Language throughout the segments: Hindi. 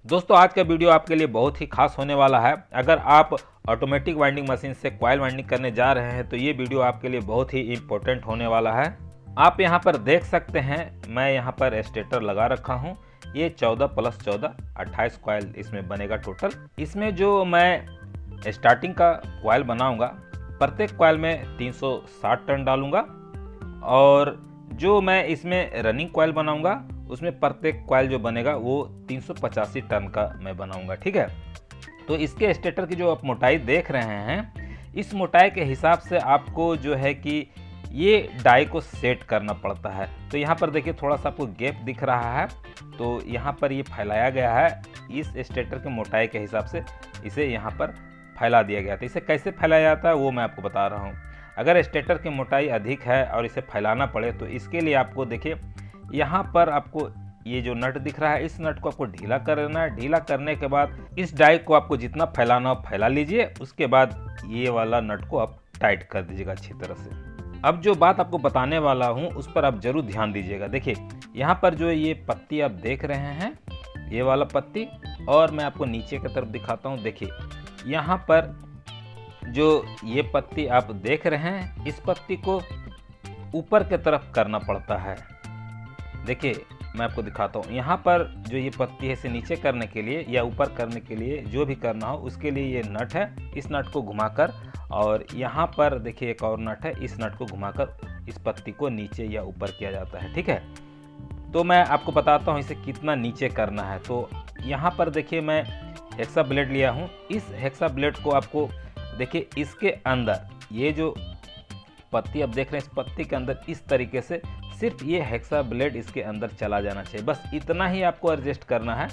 दोस्तों आज का वीडियो आपके लिए बहुत ही खास होने वाला है। अगर आप ऑटोमेटिक वाइंडिंग मशीन से कॉइल वाइंडिंग करने जा रहे हैं तो ये वीडियो आपके लिए बहुत ही इम्पोर्टेंट होने वाला है। आप यहाँ पर देख सकते हैं, मैं यहाँ पर स्टेटर लगा रखा हूँ। ये 14 + 14 28 कॉइल इसमें बनेगा टोटल। इसमें जो मैं स्टार्टिंग का कॉइल बनाऊंगा, प्रत्येक कॉइल में 360 टर्न डालूंगा और जो मैं इसमें रनिंग कॉइल बनाऊंगा उसमें प्रत्येक कॉइल जो बनेगा वो 385 टर्न का मैं बनाऊंगा। ठीक है, तो इसके स्टेटर की जो आप मोटाई देख रहे हैं, इस मोटाई के हिसाब से आपको जो है कि ये डाई को सेट करना पड़ता है। तो यहाँ पर देखिए थोड़ा सा आपको गैप दिख रहा है, तो यहाँ पर ये फैलाया गया है इस स्टेटर की मोटाई के हिसाब से, इसे यहाँ पर फैला दिया गया था। इसे कैसे फैलाया जाता है वो मैं आपको बता रहा हूँ। अगर स्टेटर की मोटाई अधिक है और इसे फैलाना पड़े तो इसके लिए आपको देखिए यहाँ पर आपको ये जो नट दिख रहा है, इस नट को आपको ढीला कर लेना है। ढीला करने के बाद इस डाई को आपको जितना फैलाना हो फैला लीजिए, उसके बाद ये वाला नट को आप टाइट कर दीजिएगा अच्छी तरह से। अब जो बात आपको बताने वाला हूँ उस पर आप जरूर ध्यान दीजिएगा। देखिए यहाँ पर जो ये पत्ती आप देख रहे हैं, ये वाला पत्ती, और मैं आपको नीचे की तरफ दिखाता हूँ। देखिए यहाँ पर जो ये पत्ती आप देख रहे हैं, इस पत्ती को ऊपर की तरफ करना पड़ता है। देखिए मैं आपको दिखाता हूँ, यहाँ पर जो ये पत्ती है इसे नीचे करने के लिए या ऊपर करने के लिए जो भी करना हो उसके लिए ये नट है। इस नट को घुमाकर, और यहाँ पर देखिए एक और नट है, इस नट को घुमाकर इस पत्ती को नीचे या ऊपर किया जाता है। ठीक है, तो मैं आपको बताता हूँ इसे कितना नीचे करना है। तो यहाँ पर देखिए मैं हेक्सा ब्लेड लिया हूँ। इस हेक्सा ब्लेड को आपको देखिए इसके अंदर, ये जो पत्ती आप देख रहे हैं, इस पत्ती के अंदर इस तरीके से सिर्फ ये हेक्सा ब्लेड इसके अंदर चला जाना चाहिए। बस इतना ही आपको एडजस्ट करना है।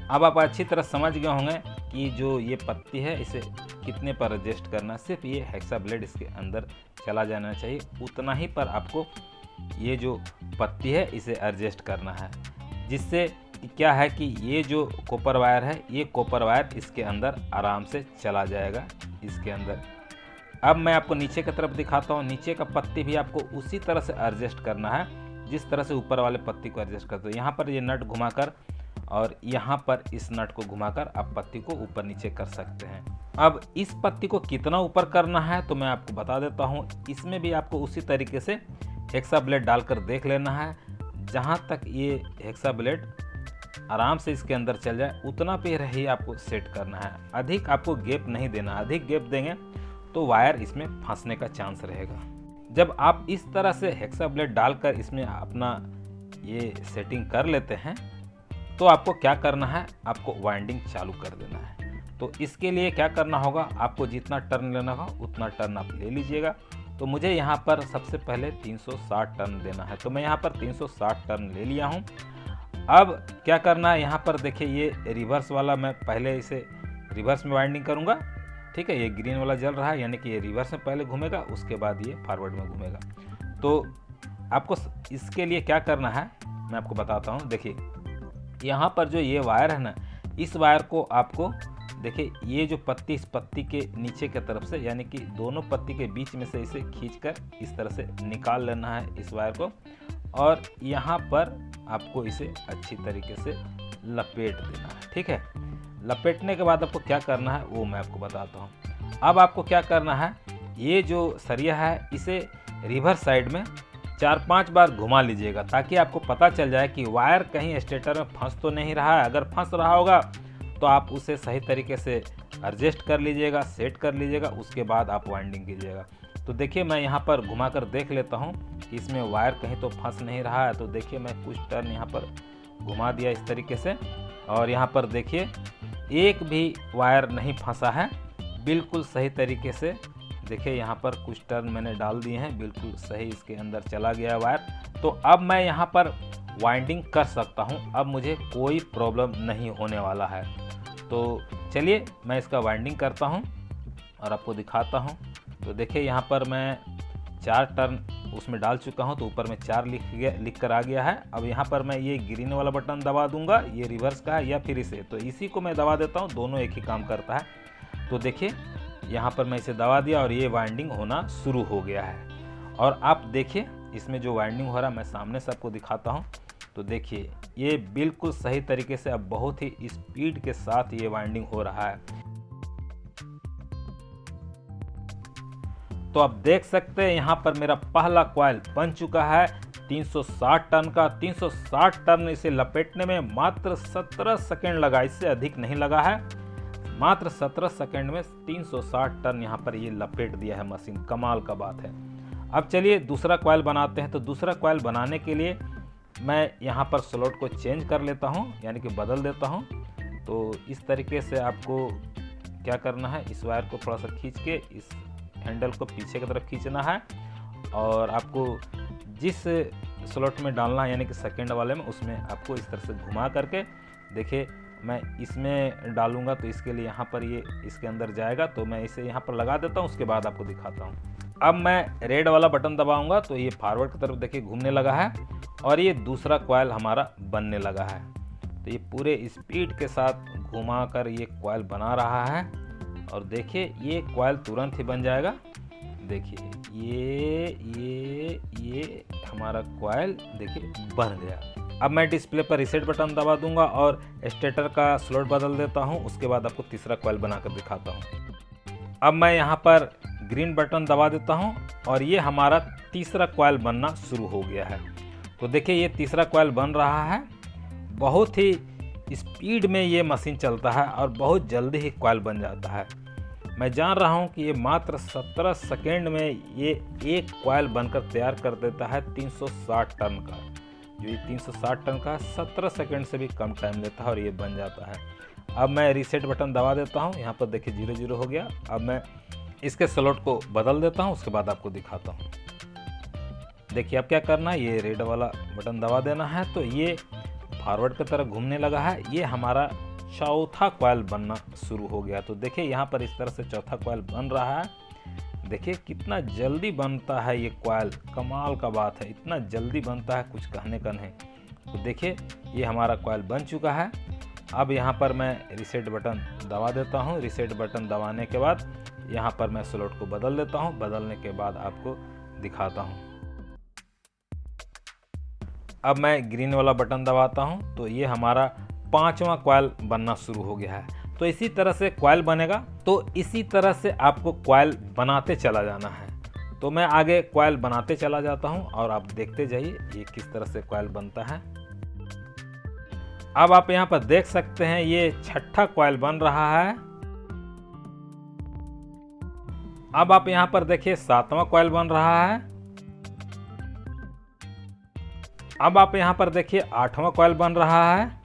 अब आप अच्छी तरह समझ गए होंगे कि जो ये पत्ती है इसे कितने पर एडजस्ट करना है। सिर्फ ये हेक्सा ब्लेड इसके अंदर चला जाना चाहिए, उतना ही पर आपको ये जो पत्ती है इसे एडजस्ट करना है। जिससे क्या है कि ये जो कॉपर वायर है, ये कॉपर वायर इसके अंदर आराम से चला जाएगा इसके अंदर। अब मैं आपको नीचे की तरफ दिखाता हूँ। नीचे का पत्ती भी आपको उसी तरह से एडजस्ट करना है जिस तरह से ऊपर वाले पत्ती को एडजस्ट करते हो। यहाँ पर ये नट घुमाकर और यहाँ पर इस नट को घुमाकर आप पत्ती को ऊपर नीचे कर सकते हैं। अब इस पत्ती को कितना ऊपर करना है तो मैं आपको बता देता हूँ। इसमें भी आपको उसी तरीके से हेक्सा ब्लेड डालकर देख लेना है। जहाँ तक ये हेक्सा ब्लेड आराम से इसके अंदर चल जाए उतना पे ही आपको सेट करना है। अधिक आपको गैप नहीं देना। अधिक गैप देंगे तो वायर इसमें फंसने का चांस रहेगा। जब आप इस तरह से हेक्सा ब्लेड डालकर इसमें अपना ये सेटिंग कर लेते हैं तो आपको क्या करना है, आपको वाइंडिंग चालू कर देना है। तो इसके लिए क्या करना होगा, आपको जितना टर्न लेना हो उतना टर्न आप ले लीजिएगा। तो मुझे यहाँ पर सबसे पहले 360 टर्न देना है, तो मैं यहाँ पर 360 टर्न ले लिया हूँ। अब क्या करना है, यहाँ पर देखिए ये रिवर्स वाला, मैं पहले इसे रिवर्स में वाइंडिंग करूँगा। ठीक है, ये ग्रीन वाला जल रहा है, यानी कि ये रिवर्स में पहले घूमेगा, उसके बाद ये फॉरवर्ड में घूमेगा। तो आपको इसके लिए क्या करना है मैं आपको बताता हूँ। देखिए यहाँ पर जो ये वायर है ना, इस वायर को आपको देखिए ये जो पत्ती, इस पत्ती के नीचे की तरफ से, यानी कि दोनों पत्ती के बीच में से इसे खींचकर इस तरह से निकाल लेना है इस वायर को, और यहाँ पर आपको इसे अच्छी तरीके से लपेट देना है। ठीक है, लपेटने के बाद आपको क्या करना है वो मैं आपको बताता हूँ। अब आपको क्या करना है, ये जो सरिया है इसे रिवर्स साइड में 4-5 बार घुमा लीजिएगा, ताकि आपको पता चल जाए कि वायर कहीं स्टेटर में फंस तो नहीं रहा है। अगर फंस रहा होगा तो आप उसे सही तरीके से एडजस्ट कर लीजिएगा, सेट कर लीजिएगा, उसके बाद आप वाइंडिंग कीजिएगा। तो देखिए मैं यहाँ पर घुमा कर देख लेता हूँ कि इसमें वायर कहीं तो फंस नहीं रहा है। तो देखिए मैं कुछ टर्न यहाँ पर घुमा दिया इस तरीके से, और यहाँ पर देखिए एक भी वायर नहीं फंसा है, बिल्कुल सही तरीके से। देखिए यहाँ पर कुछ टर्न मैंने डाल दिए हैं, बिल्कुल सही इसके अंदर चला गया वायर। तो अब मैं यहाँ पर वाइंडिंग कर सकता हूँ, अब मुझे कोई प्रॉब्लम नहीं होने वाला है। तो चलिए मैं इसका वाइंडिंग करता हूँ और आपको दिखाता हूँ। तो देखिए यहाँ पर मैं 4 टर्न उसमें डाल चुका हूँ, तो ऊपर में 4 लिख कर आ गया है। अब यहाँ पर मैं ये ग्रीन वाला बटन दबा दूंगा, ये रिवर्स का है या फिर इसे, तो इसी को मैं दबा देता हूँ, दोनों एक ही काम करता है। तो देखिए यहाँ पर मैं इसे दबा दिया और ये वाइंडिंग होना शुरू हो गया है। और आप देखिए इसमें जो वाइंडिंग हो रहा है, मैं सामने से आपको दिखाता हूँ। तो देखिए ये बिल्कुल सही तरीके से अब बहुत ही स्पीड के साथ ये वाइंडिंग हो रहा है। तो आप देख सकते हैं यहाँ पर मेरा पहला कॉइल बन चुका है 360 टन का। 360 टन इसे लपेटने में मात्र 17 सेकेंड लगा, इससे अधिक नहीं लगा है। मात्र 17 सेकेंड में 360 टन यहाँ पर ये लपेट दिया है मशीन, कमाल का बात है। अब चलिए दूसरा कॉइल बनाते हैं। तो दूसरा कॉइल बनाने के लिए मैं यहाँ पर स्लॉट को चेंज कर लेता हूँ, यानी कि बदल देता हूँ। तो इस तरीके से आपको क्या करना है, इस वायर को थोड़ा सा खींच के इस हैंडल को पीछे की तरफ खींचना है और आपको जिस स्लॉट में डालना है यानी कि सेकेंड वाले में, उसमें आपको इस तरह से घुमा करके, देखिए मैं इसमें डालूंगा तो इसके लिए यहाँ पर ये इसके अंदर जाएगा। तो मैं इसे यहाँ पर लगा देता हूँ, उसके बाद आपको दिखाता हूँ। अब मैं रेड वाला बटन दबाऊंगा तो ये फॉरवर्ड की तरफ देखिए घूमने लगा है और ये दूसरा कॉइल हमारा बनने लगा है। तो ये पूरे स्पीड के साथ घुमा कर ये कॉइल बना रहा है और देखिए ये कॉइल तुरंत ही बन जाएगा। देखिए ये हमारा कॉइल देखिए बन गया। अब मैं डिस्प्ले पर रीसेट बटन दबा दूंगा और स्टेटर का स्लॉट बदल देता हूं, उसके बाद आपको तीसरा कॉइल बनाकर दिखाता हूं। अब मैं यहां पर ग्रीन बटन दबा देता हूं और ये हमारा तीसरा कॉइल बनना शुरू हो गया है। तो देखिए ये तीसरा कॉइल बन रहा है। बहुत ही स्पीड में ये मशीन चलता है और बहुत जल्दी ही कॉइल बन जाता है। मैं जान रहा हूं कि ये मात्र 17 सेकेंड में ये एक कॉइल बनकर तैयार कर देता है 360 टन का। जो ये 360 टन का 17 सेकेंड से भी कम टाइम लेता है और ये बन जाता है। अब मैं रीसेट बटन दबा देता हूं, यहाँ पर देखिए 0-0 हो गया। अब मैं इसके स्लॉट को बदल देता हूं, उसके बाद आपको दिखाता हूं। देखिए अब क्या करना है, ये रेड वाला बटन दबा देना है तो ये फॉरवर्ड की तरफ घूमने लगा है। ये हमारा चौथा कॉइल बनना शुरू हो गया। तो देखिए यहाँ पर इस तरह से चौथा कॉइल बन रहा है। देखिए कितना जल्दी बनता है ये कॉइल, कमाल का बात है, इतना जल्दी बनता है कुछ कहने का नहीं। तो देखिए ये हमारा कॉइल बन चुका है। अब यहाँ पर मैं रीसेट बटन दबा देता हूँ। रीसेट बटन दबाने के बाद यहाँ पर मैं स्लॉट को बदल देता हूँ। बदलने के बाद आपको दिखाता हूँ। अब मैं ग्रीन वाला बटन दबाता हूँ तो ये हमारा पांचवा कॉइल बनना शुरू हो गया है। तो इसी तरह से कॉइल बनेगा। तो इसी तरह से आपको कॉइल बनाते चला जाना है। तो मैं आगे कॉइल बनाते चला जाता हूं और आप देखते जाइए ये किस तरह से कॉइल बनता है। अब आप यहां पर देख सकते हैं ये छठा कॉइल बन रहा है। अब आप यहां पर देखिए सातवां कॉइल बन रहा है। अब आप यहां पर देखिए आठवां कॉइल बन रहा है।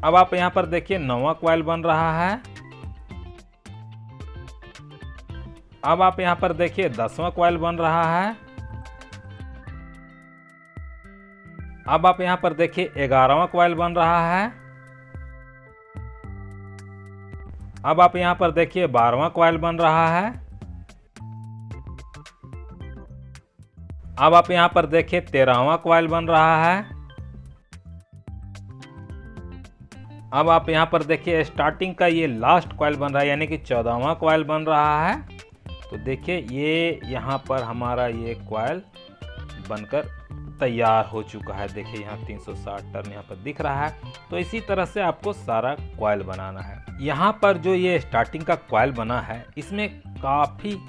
अब आप यहां पर देखिए नौवां कॉइल बन रहा है। अब आप यहां पर देखिए 10वां कॉइल बन रहा है। अब आप यहां पर देखिए 11वां कॉइल बन रहा है। अब आप यहां पर देखिए 12वां कॉइल बन रहा है। अब आप यहां पर देखिए 13वां कॉइल बन रहा है। अब आप यहाँ पर देखिए स्टार्टिंग का ये लास्ट कॉइल बन रहा है, यानी कि 14वां कॉइल बन रहा है। तो देखिए ये यहाँ पर हमारा ये कॉइल बनकर तैयार हो चुका है। देखिए यहाँ 360 टन यहाँ पर दिख रहा है। तो इसी तरह से आपको सारा कॉइल बनाना है। यहाँ पर जो ये स्टार्टिंग का कॉइल बना है इसमें काफ़ी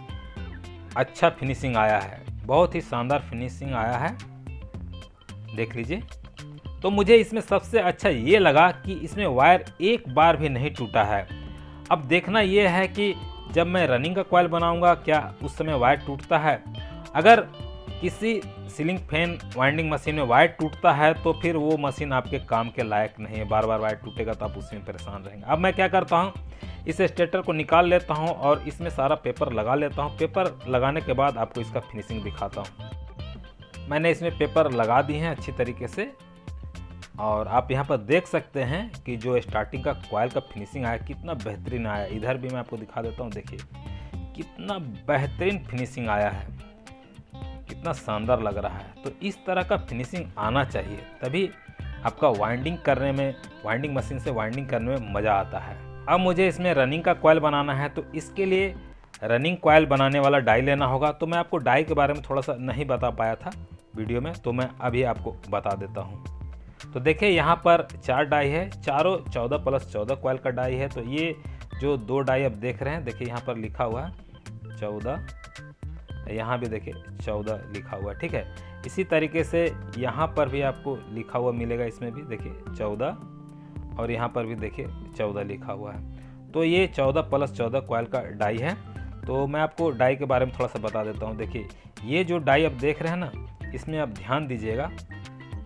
अच्छा फिनिशिंग आया है, बहुत ही शानदार फिनिशिंग आया है, देख लीजिए। तो मुझे इसमें सबसे अच्छा ये लगा कि इसमें वायर एक बार भी नहीं टूटा है। अब देखना ये है कि जब मैं रनिंग का कॉइल बनाऊंगा क्या उस समय वायर टूटता है। अगर किसी सीलिंग फैन वाइंडिंग मशीन में वायर टूटता है तो फिर वो मशीन आपके काम के लायक नहीं है। बार बार वायर टूटेगा तो आप उसमें परेशान रहेंगे। अब मैं क्या करता हूँ, इस स्टेटर को निकाल लेता हूँ और इसमें सारा पेपर लगा लेता हूँ। पेपर लगाने के बाद आपको इसका फिनिशिंग दिखाता हूँ। मैंने इसमें पेपर लगा दिए हैं अच्छी तरीके से और आप यहाँ पर देख सकते हैं कि जो स्टार्टिंग का कॉइल का फिनिशिंग आया कितना बेहतरीन आया। इधर भी मैं आपको दिखा देता हूँ, देखिए कितना बेहतरीन फिनिशिंग आया है, कितना शानदार लग रहा है। तो इस तरह का फिनिशिंग आना चाहिए, तभी आपका वाइंडिंग करने में, वाइंडिंग मशीन से वाइंडिंग करने में मज़ा आता है। अब मुझे इसमें रनिंग का कॉइल बनाना है तो इसके लिए रनिंग कॉइल बनाने वाला डाई लेना होगा। तो मैं आपको डाई के बारे में थोड़ा सा नहीं बता पाया था, वीडियो में, तो मैं अभी आपको बता देता हूँ। तो देखिए यहाँ पर 4 डाई है, चारों 14+14 कॉइल का डाई है। तो ये जो 2 डाई आप देख रहे हैं, देखिए यहाँ पर लिखा हुआ है 14, यहाँ भी देखिए 14 लिखा हुआ है, ठीक है। इसी तरीके से यहाँ पर भी आपको लिखा हुआ मिलेगा, इसमें भी देखिए 14, और यहाँ पर भी देखिए 14 लिखा हुआ है। तो ये 14+14 कॉइल का डाई है। तो मैं आपको डाई के बारे में थोड़ा सा बता देता हूँ। देखिए ये जो डाई आप देख रहे हैं ना, इसमें आप ध्यान दीजिएगा,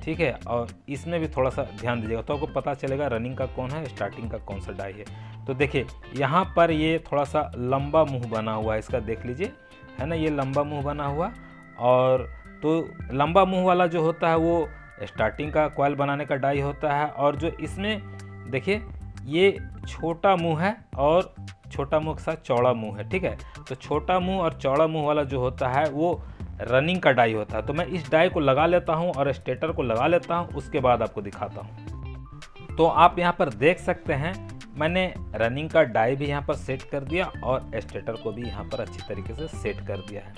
ठीक है, और इसमें भी थोड़ा सा ध्यान दीजिएगा, तो आपको पता चलेगा रनिंग का कौन है, स्टार्टिंग का कौन सा डाई है। तो देखिए यहाँ पर ये थोड़ा सा लंबा मुंह बना हुआ है इसका, देख लीजिए, है ना, ये लंबा मुंह बना हुआ। और तो लंबा मुंह वाला जो होता है वो स्टार्टिंग का कॉइल बनाने का डाई होता है। और जो इसमें देखिए ये छोटा मुंह है और छोटा मुंह के साथ चौड़ा मुंह है, ठीक है। तो छोटा मुंह और चौड़ा मुंह वाला जो होता है वो रनिंग का डाई होता है। तो मैं इस डाई को लगा लेता हूं और स्टेटर को लगा लेता हूं, उसके बाद आपको दिखाता हूं। तो आप यहां पर देख सकते हैं मैंने रनिंग का डाई भी यहां पर सेट कर दिया और स्टेटर को भी यहां पर अच्छी तरीके से सेट कर दिया है।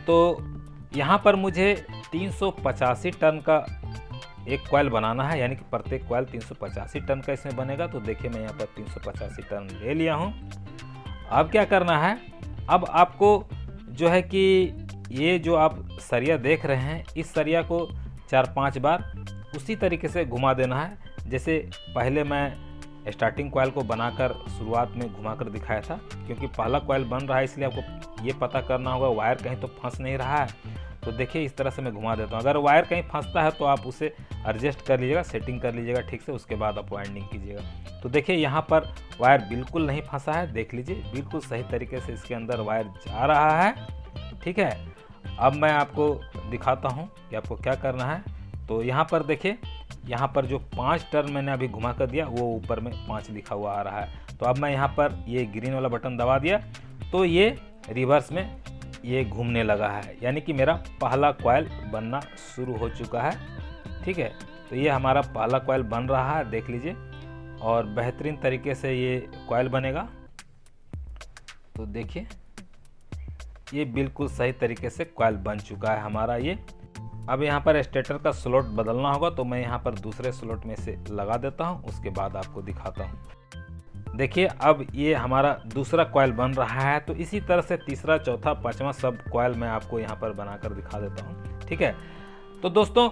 तो यहां पर मुझे 385 टन का एक कॉइल बनाना है, यानी कि प्रत्येक कॉइल 385 टन का इसमें बनेगा। तो देखिए मैं यहाँ पर 385 टन ले लिया हूँ। अब क्या करना है, अब आपको जो है कि ये जो आप सरिया देख रहे हैं, इस सरिया को 4-5 बार उसी तरीके से घुमा देना है, जैसे पहले मैं स्टार्टिंग कॉइल को बनाकर शुरुआत में घुमाकर दिखाया था। क्योंकि पहला कॉइल बन रहा है, इसलिए आपको ये पता करना होगा वायर कहीं तो फंस नहीं रहा है। तो देखिए इस तरह से मैं घुमा देता हूँ। अगर वायर कहीं फंसता है तो आप उसे एडजस्ट कर लीजिएगा, सेटिंग कर लीजिएगा ठीक से, उसके बाद आप वाइंडिंग कीजिएगा। तो देखिए यहाँ पर वायर बिल्कुल नहीं फंसा है, देख लीजिए बिल्कुल सही तरीके से इसके अंदर वायर जा रहा है, ठीक है। अब मैं आपको दिखाता हूँ कि आपको क्या करना है। तो यहाँ पर देखिए, यहाँ पर जो 5 टर्न मैंने अभी घुमा कर दिया वो ऊपर में 5 लिखा हुआ आ रहा है। तो अब मैं यहाँ पर ये ग्रीन वाला बटन दबा दिया तो ये रिवर्स में ये घूमने लगा है, यानी कि मेरा पहला कॉइल बनना शुरू हो चुका है, ठीक है। तो ये हमारा पहला कॉइल बन रहा है, देख लीजिए, और बेहतरीन तरीके से ये कॉइल बनेगा। तो देखिए ये बिल्कुल सही तरीके से कॉइल बन चुका है हमारा ये। अब यहाँ पर स्टेटर का स्लॉट बदलना होगा, तो मैं यहाँ पर दूसरे स्लॉट में से लगा देता हूँ, उसके बाद आपको दिखाता हूँ। देखिए अब ये हमारा दूसरा कॉइल बन रहा है। तो इसी तरह से तीसरा, चौथा, पांचवा सब कॉइल मैं आपको यहाँ पर बनाकर दिखा देता हूँ, ठीक है। तो दोस्तों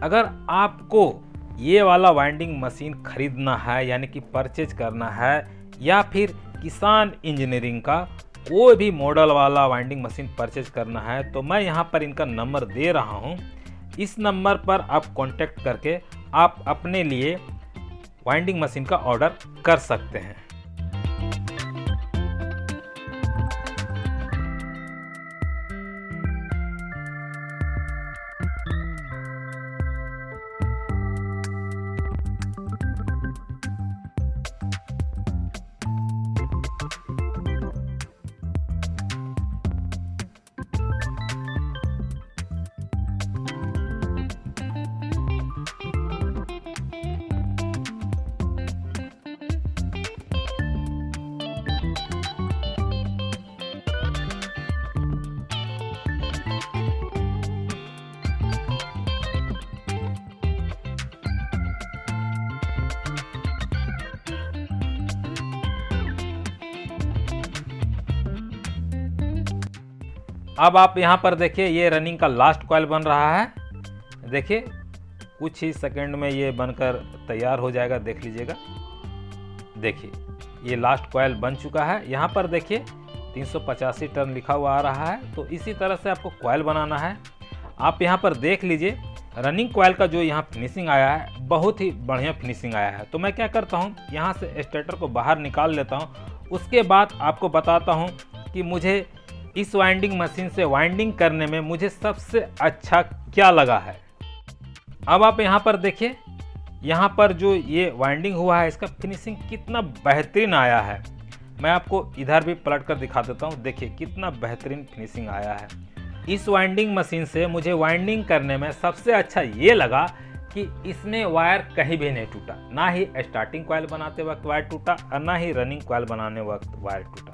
अगर आपको ये वाला वाइंडिंग मशीन खरीदना है, यानी कि परचेज करना है, या फिर किसान इंजीनियरिंग का कोई भी मॉडल वाला वाइंडिंग मशीन परचेज करना है, तो मैं यहाँ पर इनका नंबर दे रहा हूँ। इस नंबर पर आप कांटेक्ट करके आप अपने लिए वाइंडिंग मशीन का ऑर्डर कर सकते हैं। अब आप यहाँ पर देखिए ये रनिंग का लास्ट कॉइल बन रहा है। देखिए कुछ ही सेकंड में ये बनकर तैयार हो जाएगा, देख लीजिएगा। देखिए ये लास्ट कॉइल बन चुका है। यहाँ पर देखिए 385 टन लिखा हुआ आ रहा है। तो इसी तरह से आपको कॉइल बनाना है। आप यहाँ पर देख लीजिए रनिंग कॉइल का जो यहाँ फिनिशिंग आया है, बहुत ही बढ़िया फिनिशिंग आया है। तो मैं क्या करता हूँ, यहाँ से स्टेटर को बाहर निकाल लेता हूँ। उसके बाद आपको बताता हूँ कि मुझे इस वाइंडिंग मशीन से वाइंडिंग करने में मुझे सबसे अच्छा क्या लगा है। अब आप यहाँ पर देखिए, यहाँ पर जो ये वाइंडिंग हुआ है इसका फिनिशिंग कितना बेहतरीन आया है। मैं आपको इधर भी पलट कर दिखा देता हूँ। देखिए कितना बेहतरीन फिनिशिंग आया है। इस वाइंडिंग मशीन से मुझे वाइंडिंग करने में सबसे अच्छा ये लगा कि इसमें वायर कहीं भी नहीं टूटा। ना ही स्टार्टिंग कॉइल बनाते वक्त वायर टूटा और ना ही रनिंग कॉइल बनाने वक्त वायर टूटा।